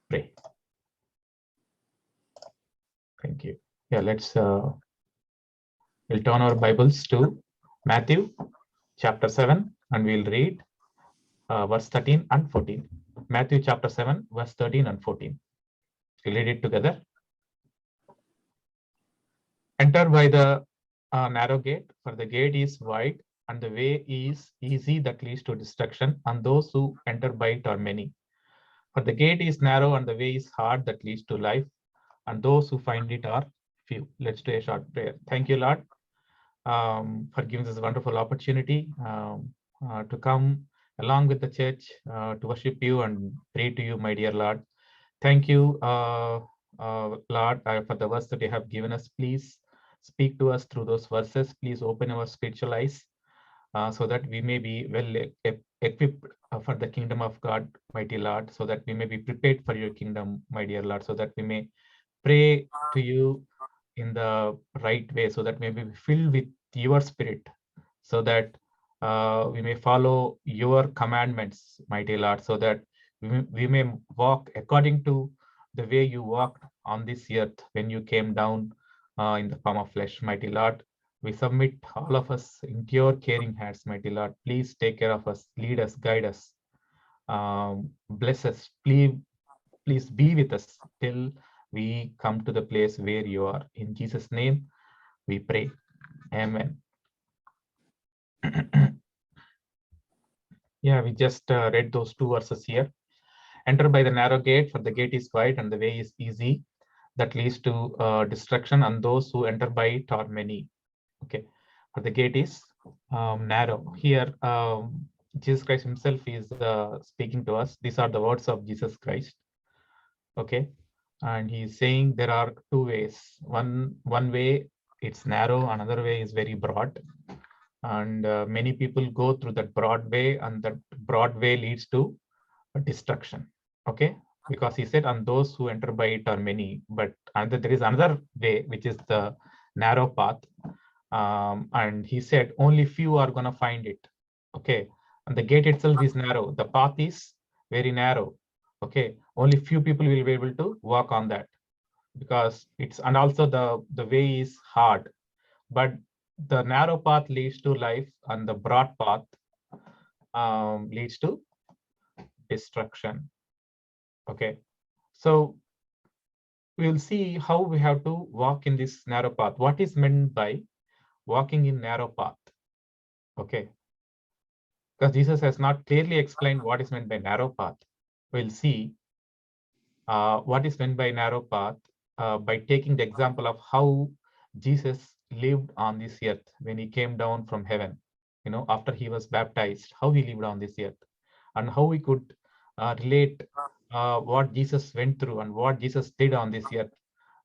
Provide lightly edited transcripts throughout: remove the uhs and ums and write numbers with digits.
pray. Thank you. Yeah, we'll turn our Bibles to Matthew chapter 7 and we'll read verse 13 and 14. Matthew chapter 7, verse 13 and 14. We'll read it together. Enter by the narrow gate, for the gate is wide and the way is easy that leads to destruction, and those who enter by it are many. For the gate is narrow and the way is hard that leads to life, and those who find it are few. Let's do a short prayer. Thank you, Lord, for giving us a wonderful opportunity to come along with the church to worship you and pray to you, my dear Lord. Thank you, Lord, for the verse that you have given us. Please speak to us through those verses. Please open our spiritual eyes so that we may be well equipped for the kingdom of God, mighty Lord, so that we may be prepared for your kingdom, my dear Lord, so that we may pray to you in the right way, so that we may be filled with your spirit, so that we may follow your commandments, mighty Lord, so that we may walk according to the way you walked on this earth when you came down in the form of flesh, mighty Lord. We submit all of us into your caring hands, mighty Lord. Please take care of us, lead us, guide us, bless us. Please be with us till we come to the place where you are. In Jesus' name, we pray. Amen. Yeah, we just read those two verses here. Enter by the narrow gate, for the gate is wide and the way is easy that leads to destruction, and those who enter by it are many. Okay, for the gate is narrow. Here, Jesus Christ himself is speaking to us. These are the words of Jesus Christ. Okay, and he's saying there are two ways. One way it's narrow, another way is very broad, and many people go through that broad way, and that broad way leads to destruction. Okay, because he said, and those who enter by it are many, but there is another way, which is the narrow path, and he said only few are going to find it. Okay, and the gate itself is narrow, the path is very narrow. Okay, only few people will be able to walk on that, because it's, and also the way is hard, but the narrow path leads to life and the broad path leads to destruction. Okay, so we'll see how we have to walk in this narrow path. What is meant by walking in narrow path? Okay, because Jesus has not clearly explained what is meant by narrow path. We'll see what is meant by narrow path by taking the example of how Jesus lived on this earth when he came down from heaven, after he was baptized, how he lived on this earth, and how we could relate what Jesus went through and what Jesus did on this earth,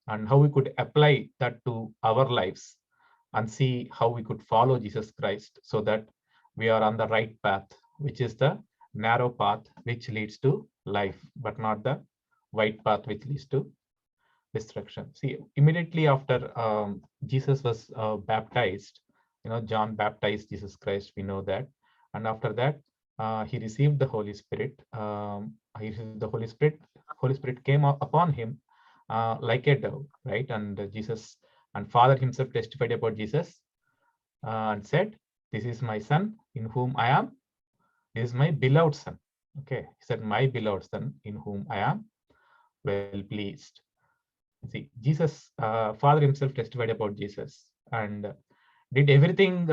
and how we could apply that to our lives and see how we could follow Jesus Christ so that we are on the right path, which is the narrow path which leads to life, but not the wide path which leads to destruction. See, immediately after Jesus was baptized, John baptized Jesus Christ, we know that. And after that, he received the Holy Spirit. He received the Holy Spirit. Holy Spirit came upon him like a dove, right? And Jesus and Father himself testified about Jesus and said, "This is my son in whom I am. This is my beloved son." Okay, he said, "My beloved son in whom I am well pleased." See, Jesus, Father himself testified about Jesus and did everything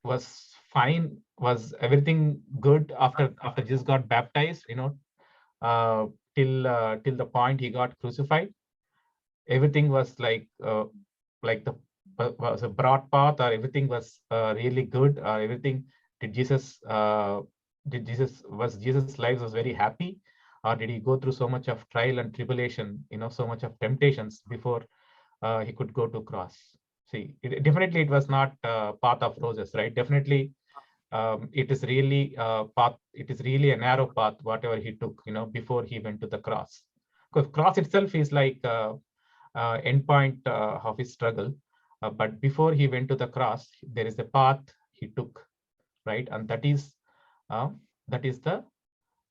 was fine, was everything good after Jesus got baptized, till the point he got crucified. Everything was like the was a broad path, or everything was really good, or everything did Jesus was Jesus' life was very happy, or did he go through so much of trial and tribulation, so much of temptations before he could go to cross? See, definitely it was not path of roses, right? Definitely it is really path. It is really a narrow path, whatever he took, before he went to the cross. Because cross itself is like end point of his struggle. But before he went to the cross, there is a path he took, right? And that is the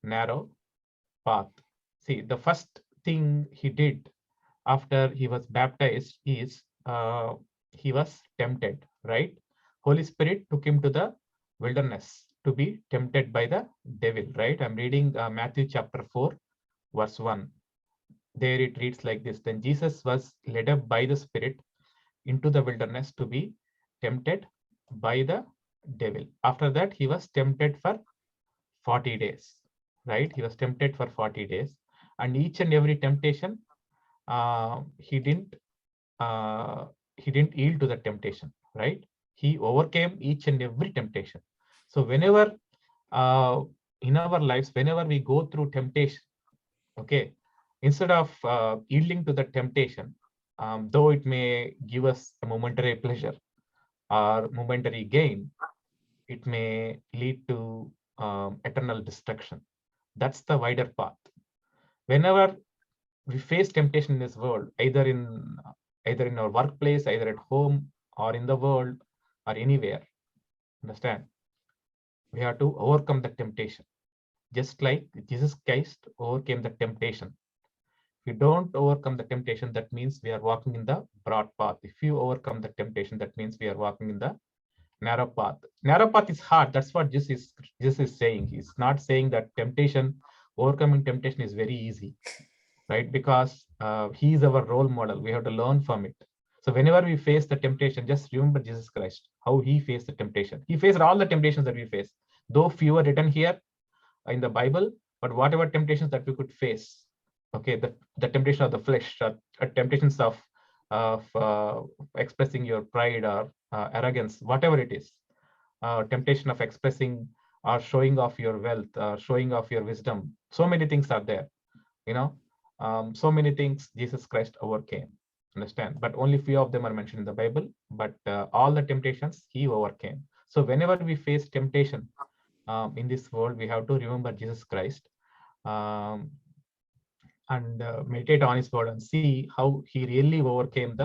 narrow path. see, the first thing he did after he was baptized is he was tempted, right? Holy Spirit took him to the wilderness to be tempted by the devil, right? I'm reading Matthew chapter 4, verse 1. There it reads like this: Then Jesus was led up by the Spirit into the wilderness to be tempted by the devil. After that, he was tempted for 40 days, right? He was tempted for 40 days. And each and every temptation, uh, he didn't uh, he didn't yield to the temptation, right? He overcame each and every temptation. So whenever in our lives, whenever we go through temptation, okay, instead of yielding to the temptation, though it may give us a momentary pleasure or momentary gain, it may lead to eternal destruction. That's the wider path. Whenever we face temptation in this world, either in our workplace, either at home or in the world or anywhere, understand, we have to overcome the temptation, just like Jesus Christ overcame the temptation. If you don't overcome the temptation, that means we are walking in the broad path. If you overcome the temptation, that means we are walking in the narrow path. Narrow path is hard. That's what Jesus is saying. He's not saying that overcoming temptation is very easy, right? Because he is our role model. We have to learn from it. So whenever we face the temptation, just remember Jesus Christ, how he faced the temptation. He faced all the temptations that we face, though few are written here in the Bible, but whatever temptations that we could face, okay, the temptation of the flesh, temptations of expressing your pride or arrogance, whatever it is, temptation of expressing or showing off your wealth, showing off your wisdom. So many things are there, you know. So many things Jesus Christ overcame, understand, but only few of them are mentioned in the Bible, but all the temptations he overcame. So whenever we face temptation in this world, we have to remember Jesus Christ, and meditate on his word and see how he really overcame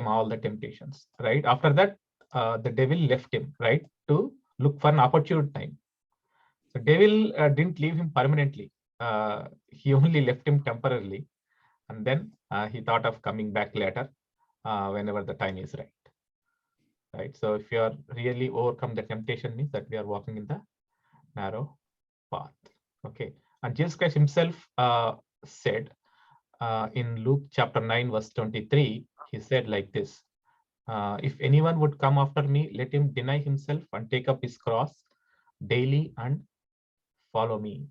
all the temptations, right? After that, the devil left him, right, to look for an opportune time. The devil didn't leave him permanently. He only left him temporarily, and then he thought of coming back later whenever the time is right. Right. So if you are really overcome the temptation, means that we are walking in the narrow path. Okay. And Jesus Christ himself said in Luke chapter 9, verse 23, he said like this: if anyone would come after me, let him deny himself and take up his cross daily and follow me.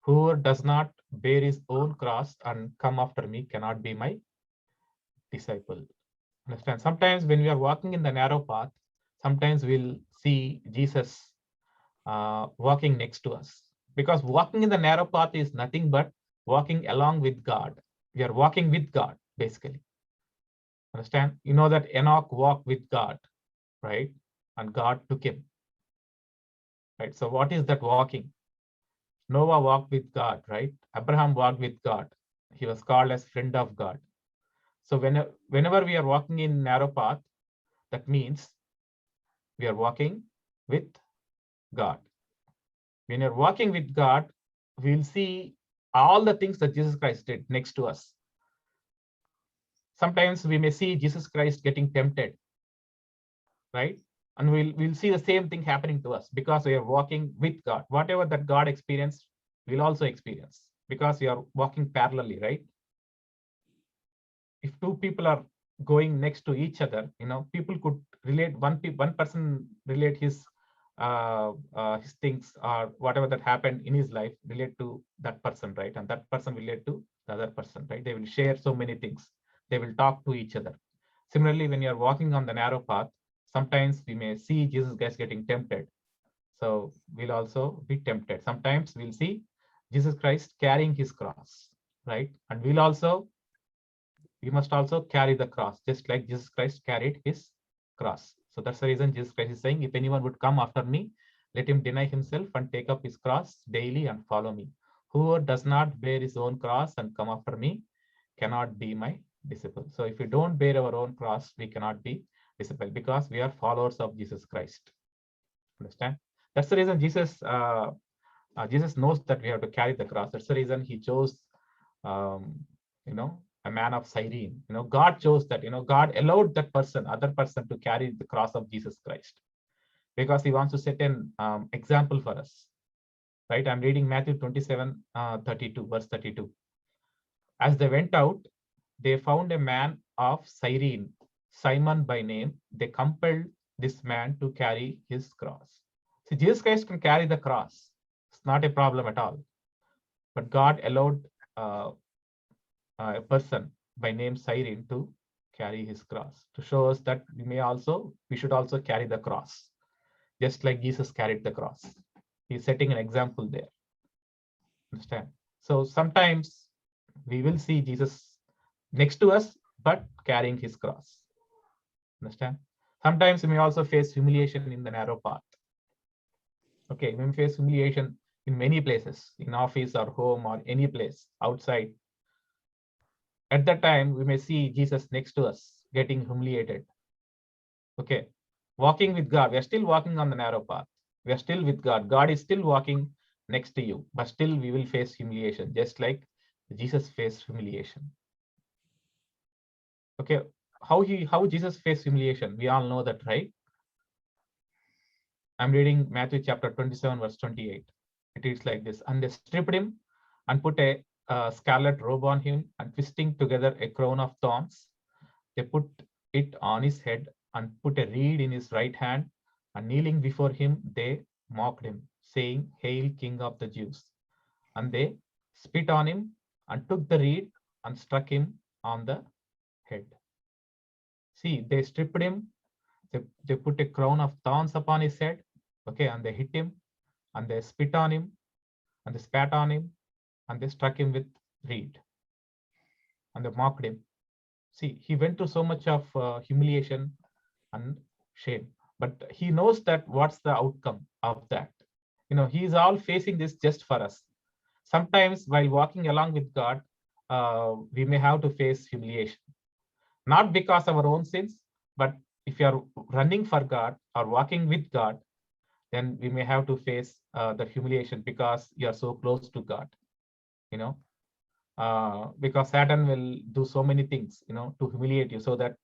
Whoever does not bear his own cross and come after me cannot be my disciple. Understand? Sometimes when we are walking in the narrow path, sometimes we'll see Jesus walking next to us. Because walking in the narrow path is nothing but walking along with God. We are walking with God, basically. Understand? You know that Enoch walked with God, right? And God took him. Right? So what is that walking? Noah walked with God, right? Abraham walked with God. He was called as friend of God. So whenever we are walking in narrow path, that means we are walking with God. When you're walking with God, we'll see all the things that Jesus Christ did next to us. Sometimes we may see Jesus Christ getting tempted, right? And we'll see the same thing happening to us because we are walking with God. Whatever that God experienced, we'll also experience because we are walking parallelly, right? If two people are going next to each other, people could relate. One person relate his things or whatever that happened in his life relate to that person, right? And that person relate to the other person, right? They will share so many things. They will talk to each other. Similarly, when you're walking on the narrow path, sometimes we may see Jesus Christ getting tempted. So we'll also be tempted. Sometimes we'll see Jesus Christ carrying his cross, right? And we must also carry the cross, just like Jesus Christ carried his cross. So that's the reason Jesus Christ is saying, if anyone would come after me, let him deny himself and take up his cross daily and follow me. Whoever does not bear his own cross and come after me cannot be my disciple. So if we don't bear our own cross, we cannot be disciple because we are followers of Jesus Christ. Understand? That's the reason Jesus Jesus knows that we have to carry the cross. That's the reason he chose, um, a man of Cyrene. God chose that. God allowed that person, other person, to carry the cross of Jesus Christ because he wants to set an example for us. Right? I'm reading Matthew 27, 32, verse 32. As they went out, they found a man of Cyrene, Simon by name. They compelled this man to carry his cross. See, Jesus Christ can carry the cross. It's not a problem at all. But God allowed a person by name Cyrene to carry his cross to show us that we should also carry the cross, just like Jesus carried the cross. He's setting an example there. Understand? So sometimes we will see Jesus next to us, but carrying his cross. Understand? Sometimes we may also face humiliation in the narrow path. Okay, we may face humiliation in many places, in office or home or any place outside. At that time, we may see Jesus next to us getting humiliated. Okay, walking with God, we are still walking on the narrow path. We are still with God. God is still walking next to you, but still we will face humiliation, just like Jesus faced humiliation. Okay, how Jesus faced humiliation, we all know that, right? I'm reading Matthew chapter 27, verse 28. It is like this: and they stripped him and put a scarlet robe on him, and twisting together a crown of thorns, they put it on his head and put a reed in his right hand, and kneeling before him, they mocked him, saying, "Hail, King of the Jews!" And they spit on him and took the reed and struck him on the head. See, they stripped him, they put a crown of thorns upon his head, okay, and they hit him, and they spit on him, and they spat on him, and they struck him with reed, and they mocked him. See, he went through so much of humiliation and shame, but he knows that what's the outcome of that. He's all facing this just for us. Sometimes while walking along with God, we may have to face humiliation, not because of our own sins, but if you are running for God or walking with God, then we may have to face the humiliation because you are so close to God. Because Satan will do so many things, to humiliate you, so that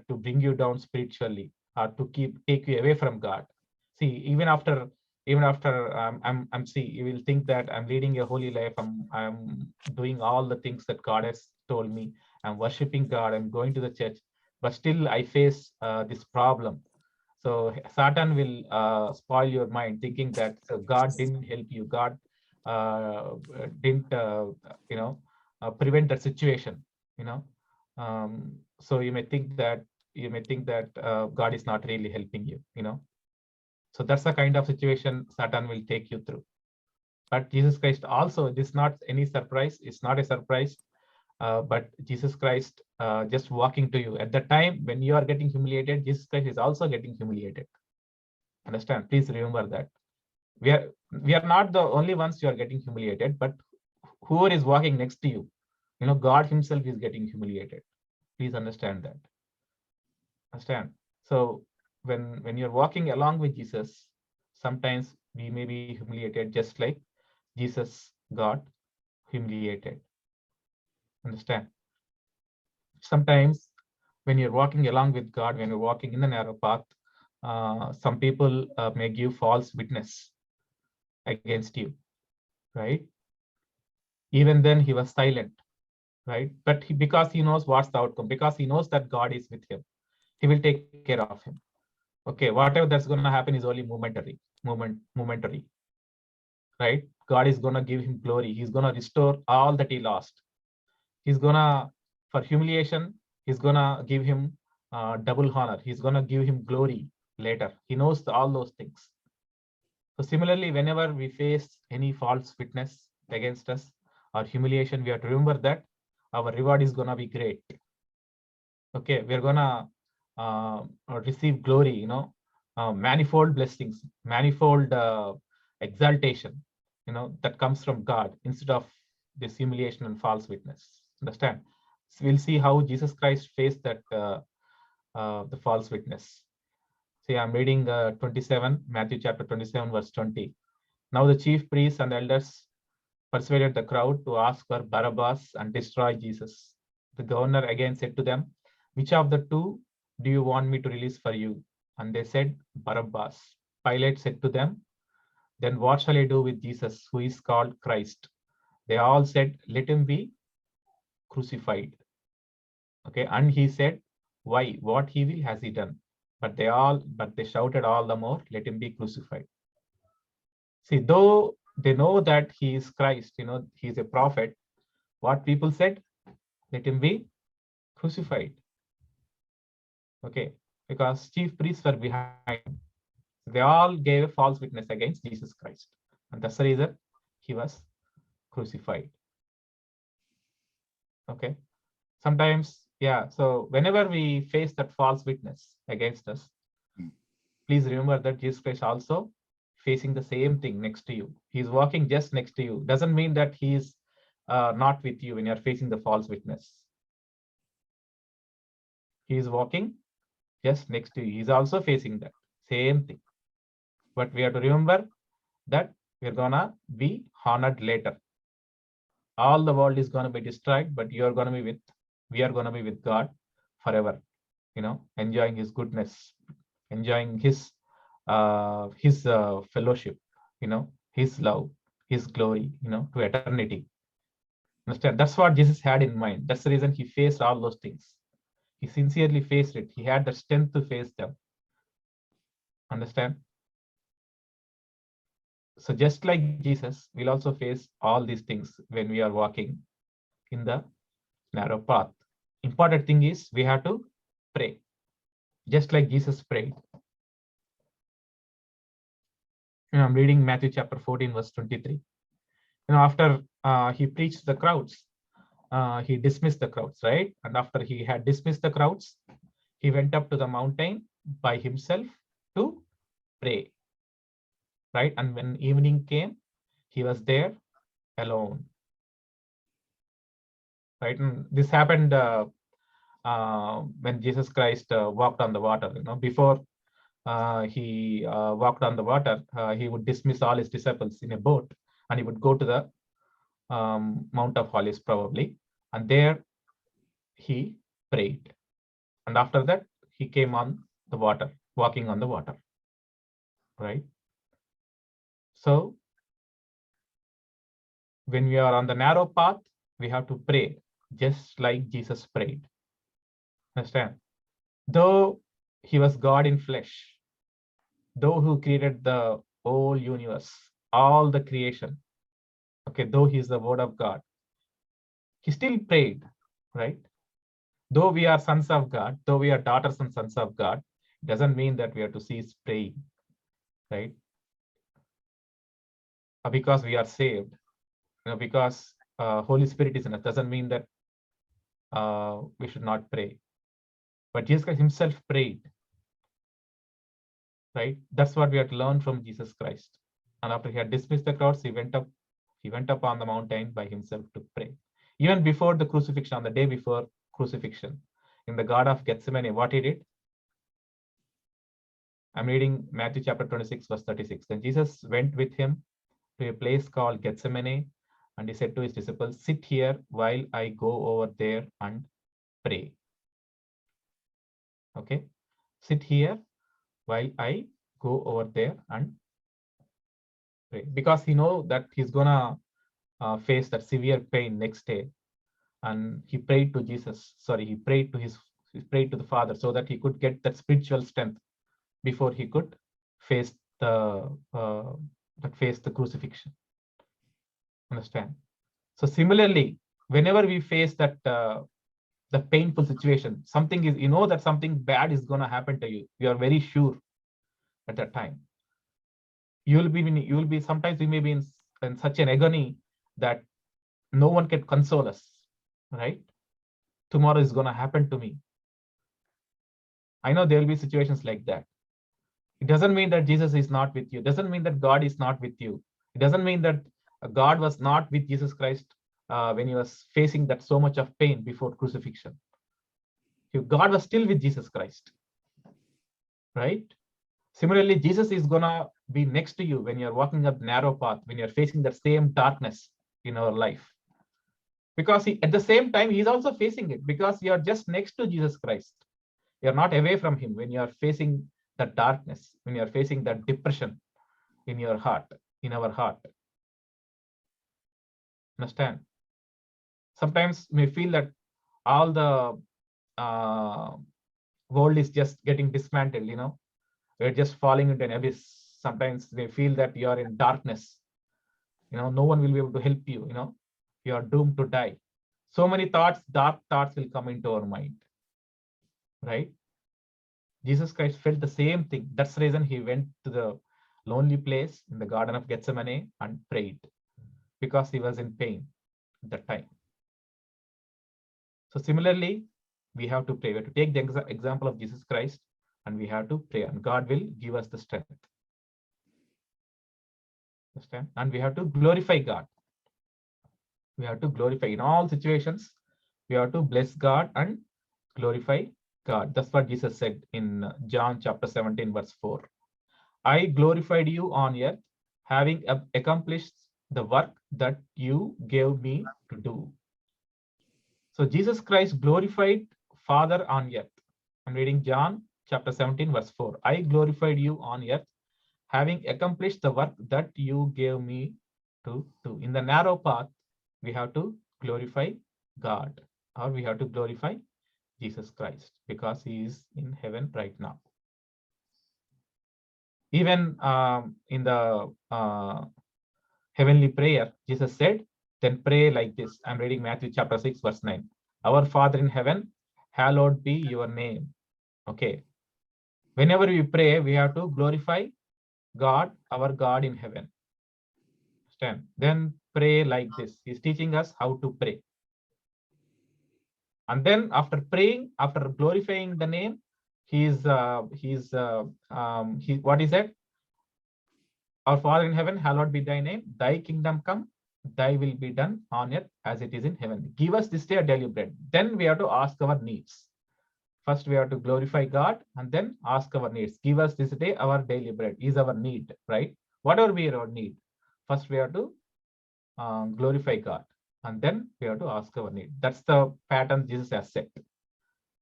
to bring you down spiritually, or to take you away from God. See, even after I'm see, you will think that I'm leading a holy life. I'm doing all the things that God has told me. I'm worshiping God. I'm going to the church, but still I face this problem. So Satan will spoil your mind, thinking that God didn't help you. God didn't prevent that situation. So you may think that God is not really helping you. So that's the kind of situation Satan will take you through. But Jesus Christ also, this is not any surprise. It's not a surprise. But Jesus Christ just walking to you at the time when you are getting humiliated, Jesus Christ is also getting humiliated. Understand? Please remember that we are not the only ones you are getting humiliated, but whoever is walking next to you, God himself is getting humiliated. Please understand that. Understand? So when you're walking along with Jesus, sometimes we may be humiliated, just like Jesus got humiliated. Understand? Sometimes when you're walking along with God, when you're walking in the narrow path, some people may give false witness against you, right? Even then he was silent, right? But because he knows what's the outcome, because he knows that God is with him, he will take care of him. Okay, whatever that's going to happen is only momentary, right? God is going to give him glory. He's going to restore all that he lost. He's going to, for humiliation, he's going to give him double honor. He's going to give him glory later. He knows all those things. So similarly, whenever we face any false witness against us or humiliation, we have to remember that our reward is going to be great. Okay, we're going to receive glory, manifold blessings, manifold exaltation, that comes from God instead of this humiliation and false witness. Understand? So we'll see how Jesus Christ faced that the false witness. See, I'm reading 27, Matthew chapter 27, verse 20. Now the chief priests and elders persuaded the crowd to ask for Barabbas and destroy Jesus. The governor again said to them, which of the two do you want me to release for you? And they said, Barabbas. Pilate said to them, then what shall I do with Jesus, who is called Christ? They all said, let him be crucified. Okay, and he said, why? What evil has he done? But they shouted all the more, let him be crucified. See, though they know that he is Christ, he is a prophet, what people said, let him be crucified. Okay, because chief priests were behind. They all gave a false witness against Jesus Christ. And that's the reason he was crucified. Okay. Sometimes, yeah. So whenever we face that false witness against us, please remember that Jesus Christ also facing the same thing next to you. He's walking just next to you. Doesn't mean that he's not with you when you're facing the false witness. He is walking just next to you. He's also facing that same thing. But we have to remember that we're gonna be honored later. All the world is gonna be destroyed, but we are gonna be with God forever. Enjoying His goodness, enjoying His fellowship. His love, His glory. To eternity. Understand? That's what Jesus had in mind. That's the reason He faced all those things. He sincerely faced it. He had the strength to face them. Understand? So just like Jesus, we'll also face all these things when we are walking in the narrow path. Important thing is we have to pray, just like Jesus prayed. I'm reading Matthew chapter 14, verse 23. After he preached the crowds, he dismissed the crowds, right? And after he had dismissed the crowds, he went up to the mountain by himself to pray, right? And when evening came, he was there alone, right? And this happened when Jesus Christ walked on the water. Before he walked on the water, he would dismiss all his disciples in a boat, and he would go to the Mount of Olives probably, and there he prayed. And after that, he came on the water, walking on the water, right? So when we are on the narrow path, we have to pray just like Jesus prayed. Understand? Though he was God in flesh, though who created the whole universe, all the creation, okay, though he is the word of God, he still prayed, right? Though we are sons of God, though we are daughters and sons of God, it doesn't mean that we have to cease praying, right? Because we are saved, because Holy Spirit is in us, doesn't mean that we should not pray. But Jesus Christ himself prayed, right? That's what we have to learn from Jesus Christ. And after he had dismissed the crowds, he went up on the mountain by himself to pray. Even before the crucifixion, on the day before crucifixion, in the Garden of Gethsemane, what he did? I'm reading Matthew chapter 26, verse 36. Then Jesus went with him to a place called Gethsemane, and he said to his disciples, sit here while I go over there and pray. Okay, sit here while I go over there and pray, because he know that he's gonna face that severe pain next day. And he prayed to Jesus. Sorry, he prayed to the Father so that he could get that spiritual strength before he could face the crucifixion. Understand? So similarly, whenever we face that the painful situation, something is, that something bad is going to happen to you. You are very sure at that time. You will be sometimes we may be in such an agony that no one can console us, right? Tomorrow is going to happen to me. I know there will be situations like that. It doesn't mean that Jesus is not with you. It doesn't mean that God is not with you. It doesn't mean that God was not with Jesus Christ when he was facing that so much of pain before crucifixion. God was still with Jesus Christ, right? Similarly, Jesus is gonna be next to you when you're walking up narrow path, when you're facing the same darkness in our life. Because at the same time, he's also facing it, because you're just next to Jesus Christ. You're not away from him when you're facing the darkness, when you're facing that depression in your heart, in our heart. Understand? Sometimes we feel that all the world is just getting dismantled, we're just falling into an abyss. Sometimes they feel that you are in darkness, no one will be able to help you, you are doomed to die. So many thoughts, dark thoughts will come into our mind, right? Jesus Christ felt the same thing. That's the reason he went to the lonely place in the Garden of Gethsemane and prayed, because he was in pain at that time. So similarly, we have to pray. We have to take the example of Jesus Christ, and we have to pray, and God will give us the strength. Understand? And we have to glorify God. We have to glorify in all situations. We have to bless God and glorify God. That's what Jesus said in John chapter 17, verse 4. I glorified you on earth, having accomplished the work that you gave me to do. So Jesus Christ glorified Father on earth. I'm reading John chapter 17, verse 4. I glorified you on earth, having accomplished the work that you gave me to do. In the narrow path, we have to glorify God, or we have to glorify Jesus Christ, because he is in heaven right now. Even in the heavenly prayer, Jesus said, then pray like this. I'm reading Matthew chapter 6, verse 9. Our Father in heaven, hallowed be your name. Okay. Whenever we pray, we have to glorify God, our God in heaven. Understand? Then pray like this. He's teaching us how to pray. And then after praying, after glorifying the name, what is it? Our Father in heaven, hallowed be thy name. Thy kingdom come, thy will be done on earth as it is in heaven. Give us this day our daily bread. Then we have to ask our needs. First, we have to glorify God and then ask our needs. Give us this day our daily bread is our need, right? Whatever we our need. First, we have to glorify God, and then we have to ask our need. That's the pattern Jesus has set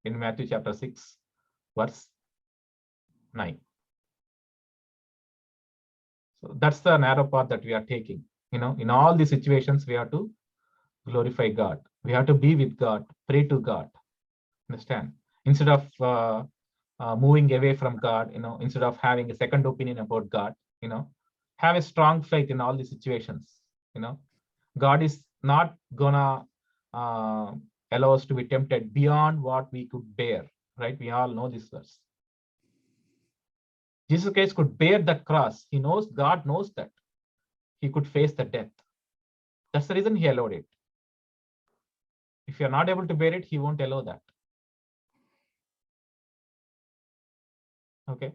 in Matthew chapter 6, verse 9. So that's the narrow path that we are taking. In all these situations, we have to glorify God. We have to be with God, pray to God. Understand? Instead of moving away from God, instead of having a second opinion about God, have a strong faith in all these situations. God is not gonna allow us to be tempted beyond what we could bear, right? We all know this verse. Jesus Christ could bear that cross. He knows, God knows that he could face the death. That's the reason he allowed it. If you're not able to bear it, he won't allow that. Okay.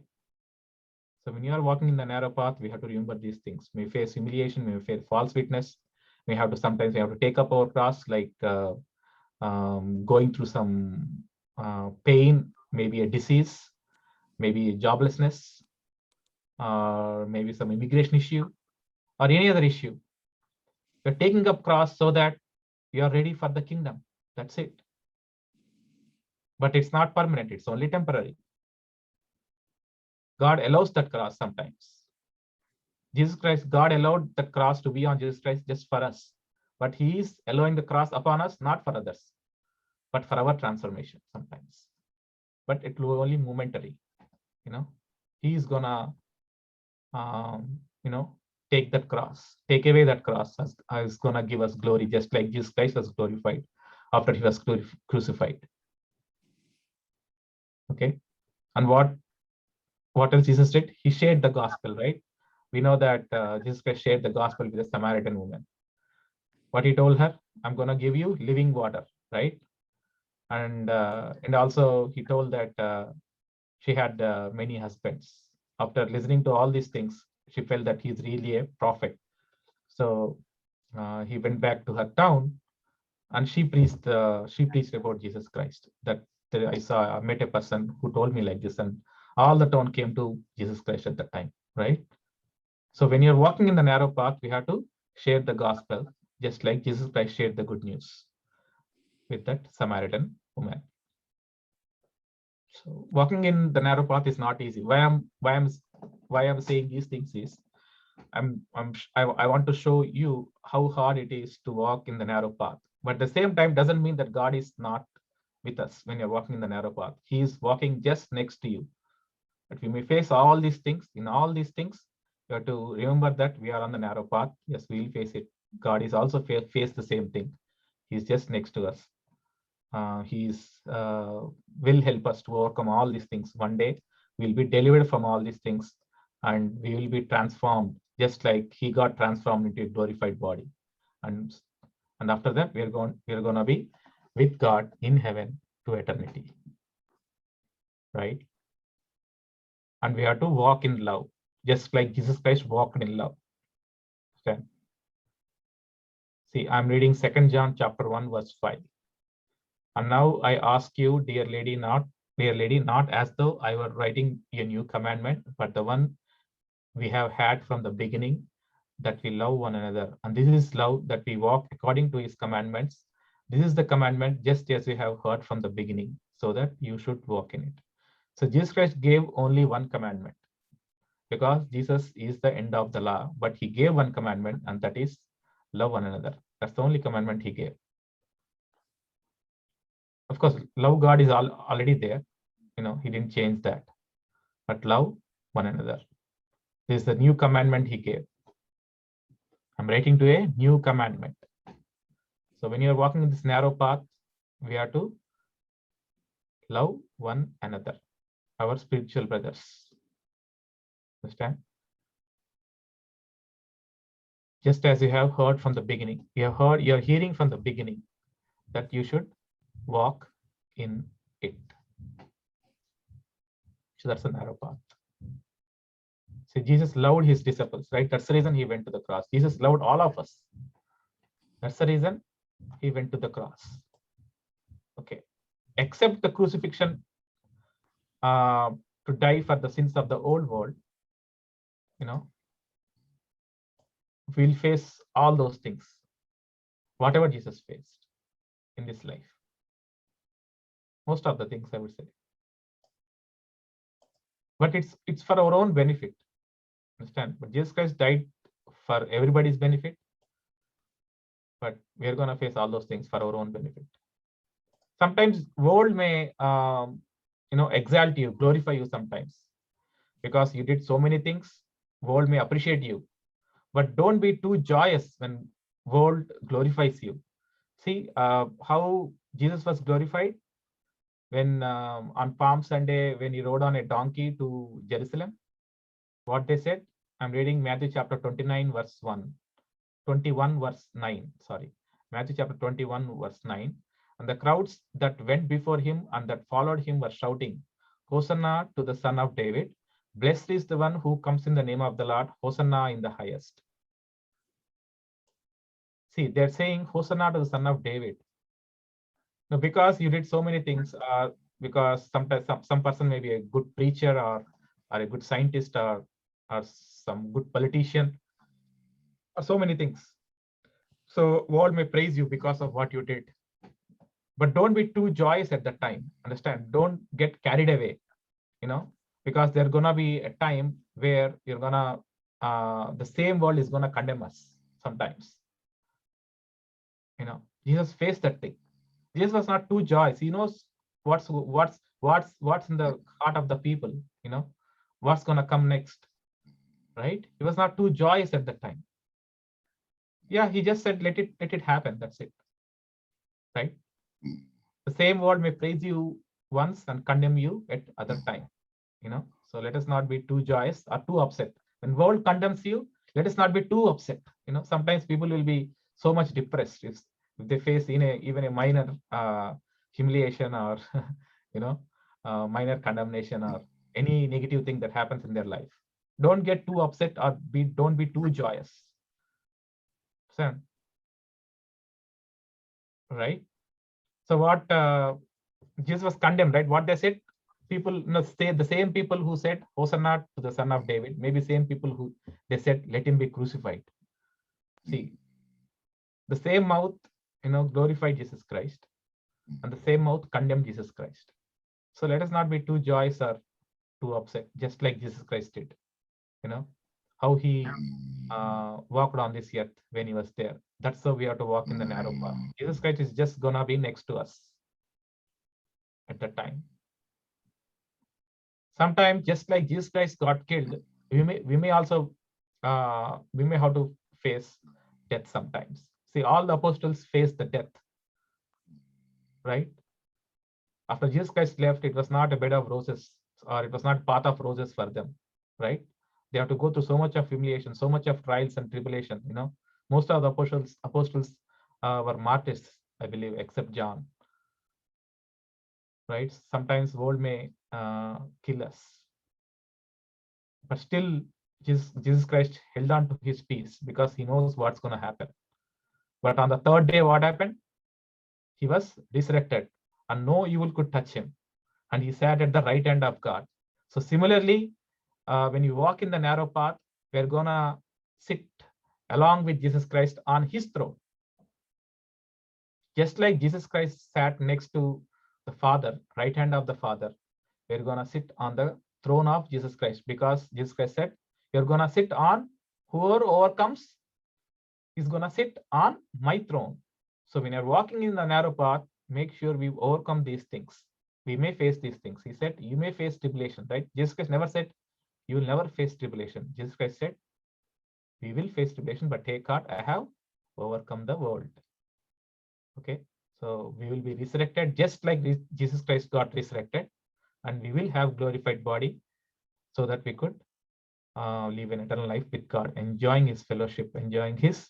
So when you are walking in the narrow path, we have to remember these things. We face humiliation, we face false witness. Sometimes we have to take up our cross, like going through some pain, maybe a disease, maybe joblessness, or maybe some immigration issue, or any other issue. You're taking up cross so that you are ready for the kingdom. That's it. But it's not permanent. It's only temporary. God allows that cross sometimes. Jesus Christ, God allowed the cross to be on Jesus Christ just for us. But he is allowing the cross upon us, not for others, but for our transformation sometimes. But it will only momentary. He is gonna, take that cross, take away that cross, as gonna give us glory, just like Jesus Christ was glorified after he was crucified. Okay. And what else Jesus did? He shared the gospel, right? We know that Jesus Christ shared the gospel with the Samaritan woman. What he told her, I'm going to give you living water, right? And also he told that she had many husbands. After listening to all these things, she felt that he's really a prophet. So he went back to her town, and she preached about Jesus Christ. That I met a person who told me like this, and All the town came to Jesus Christ at that time, right? So when you're walking in the narrow path, we have to share the gospel, just like Jesus Christ shared the good news with that Samaritan woman. So walking in the narrow path is not easy. Why I'm saying these things is I want to show you how hard it is to walk in the narrow path. But at the same time, doesn't mean that God is not with us when you're walking in the narrow path. He is walking just next to you. But we may face all these things. In all these things, you have to remember that we are on the narrow path. Yes, we'll face it. God is also face the same thing. He's just next to us. Will help us to overcome all these things. One day we'll be delivered from all these things, and we will be transformed, just like he got transformed into a glorified body. And after that, we're going to be with God in heaven to eternity, right? And we have to walk in love, just like Jesus Christ walked in love. Okay. See, I'm reading 2 John chapter 1, verse 5. And now I ask you, dear lady, not as though I were writing a new commandment, but the one we have had from the beginning, that we love one another. And this is love, that we walk according to his commandments. This is the commandment, just as we have heard from the beginning, so that you should walk in it. So Jesus Christ gave only one commandment, because Jesus is the end of the law, but he gave one commandment, and that is love one another. That's the only commandment he gave. Of course, love God is already there. He didn't change that. But love one another. This is the new commandment he gave. I'm writing to a new commandment. So when you're walking in this narrow path, we have to love one another, our spiritual brothers. Understand? Just as you have heard from the beginning, you're hearing from the beginning that you should walk in it. So that's a narrow path. See, Jesus loved his disciples, right? That's the reason he went to the cross. Jesus loved all of us. That's the reason he went to the cross. Okay. Except the crucifixion, to die for the sins of the old world, we'll face all those things, whatever Jesus faced in this life. Most of the things, I would say. But it's for our own benefit. Understand? But Jesus Christ died for everybody's benefit. But we are going to face all those things for our own benefit. Sometimes world may exalt you, glorify you sometimes, because you did so many things. World may appreciate you, but don't be too joyous when world glorifies you. See how Jesus was glorified when on Palm Sunday, when he rode on a donkey to Jerusalem. What they said, I'm reading Matthew chapter 29 verse 1, 21 verse 9, sorry, Matthew chapter 21 verse 9. And the crowds that went before him and that followed him were shouting, Hosanna to the Son of David. Blessed is the one who comes in the name of the Lord. Hosanna in the highest. See, they're saying Hosanna to the Son of David. No, because you did so many things, because sometimes some person may be a good preacher or a good scientist or some good politician, or so many things. So world may praise you because of what you did. But don't be too joyous at that time. Understand? Don't get carried away, because there's gonna be a time where you're gonna the same world is gonna condemn us sometimes. Jesus faced that thing. Jesus was not too joyous. He knows what's in the heart of the people, what's gonna come next. Right? He was not too joyous at that time. Yeah, he just said, let it happen. That's it. Right? The same world may praise you once and condemn you at other time. So let us not be too joyous or too upset. When world condemns you, let us not be too upset. Sometimes people will be so much depressed if they face even a minor humiliation or minor condemnation or any negative thing that happens in their life. Don't get too upset or don't be too joyous. So, right? So what Jesus was condemned, right? What they said, people, the same people who said Hosanna to the Son of David, maybe same people who they said let him be crucified. See, the same mouth, glorified Jesus Christ, and the same mouth condemned Jesus Christ. So let us not be too joyous or too upset, just like Jesus Christ did. How he walked on this earth when he was there. That's how we have to walk in the narrow path. Jesus Christ is just gonna be next to us at that time. Sometimes, just like Jesus Christ got killed, we may also we may have to face death sometimes. See, all the apostles faced the death, right? After Jesus Christ left, it was not a bed of roses, or it was not path of roses for them, right? They have to go through so much of humiliation, so much of trials and tribulation. Most of the apostles were martyrs, I believe, except John, right? Sometimes world may kill us, but still Jesus Christ held on to his peace because he knows what's going to happen. But on the third day, what happened? He was resurrected, and no evil could touch him, and he sat at the right hand of God. So similarly, when you walk in the narrow path, we're gonna sit along with Jesus Christ on his throne. Just like Jesus Christ sat next to the Father, right hand of the Father, we're gonna sit on the throne of Jesus Christ, because Jesus Christ said, you're gonna sit on, whoever overcomes is gonna sit on my throne. So when you're walking in the narrow path, make sure we overcome these things. We may face these things. He said, you may face tribulation, right? Jesus Christ never said, you will never face tribulation. Jesus Christ said, we will face tribulation, but take heart, I have overcome the world. Okay, so we will be resurrected just like Jesus Christ got resurrected, and we will have glorified body so that we could live an eternal life with God, enjoying his fellowship, enjoying his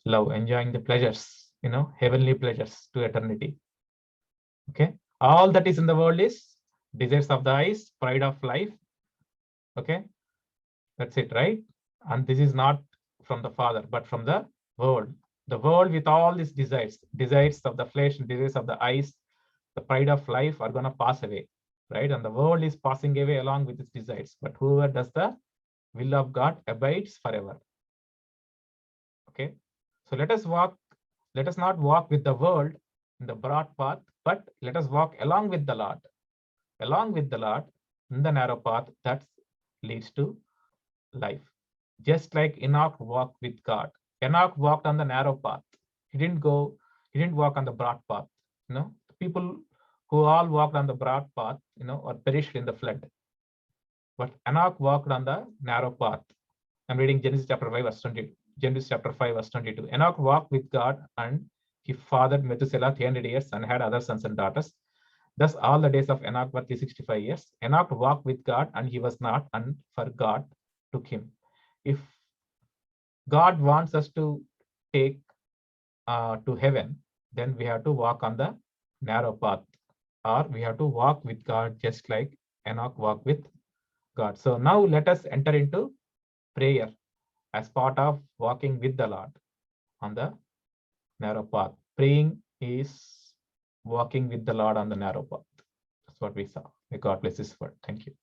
love, enjoying the pleasures, heavenly pleasures to eternity. Okay, all that is in the world is desires of the eyes, pride of life. Okay, that's it, right? And this is not from the Father, but from the world. The world with all these desires of the flesh, desires of the eyes, the pride of life are going to pass away, right? And the world is passing away along with its desires. But whoever does the will of God abides forever. Okay, so let us not walk with the world in the broad path, but let us walk along with the Lord in the narrow path that leads to life. Just like Enoch walked with God. Enoch walked on the narrow path. He didn't walk on the broad path. People who all walked on the broad path, or perished in the flood. But Enoch walked on the narrow path. I'm reading Genesis chapter 5, verse 22. Genesis chapter 5, verse 22. Enoch walked with God, and he fathered Methuselah 300 years and had other sons and daughters. Thus all the days of Enoch were 365 years. Enoch walked with God, and he was not, and for God took him. If God wants us to take to heaven, then we have to walk on the narrow path, or we have to walk with God just like Enoch walked with God. So now let us enter into prayer as part of walking with the Lord on the narrow path. Praying is walking with the Lord on the narrow path. That's what we saw. May God bless His word. Thank you.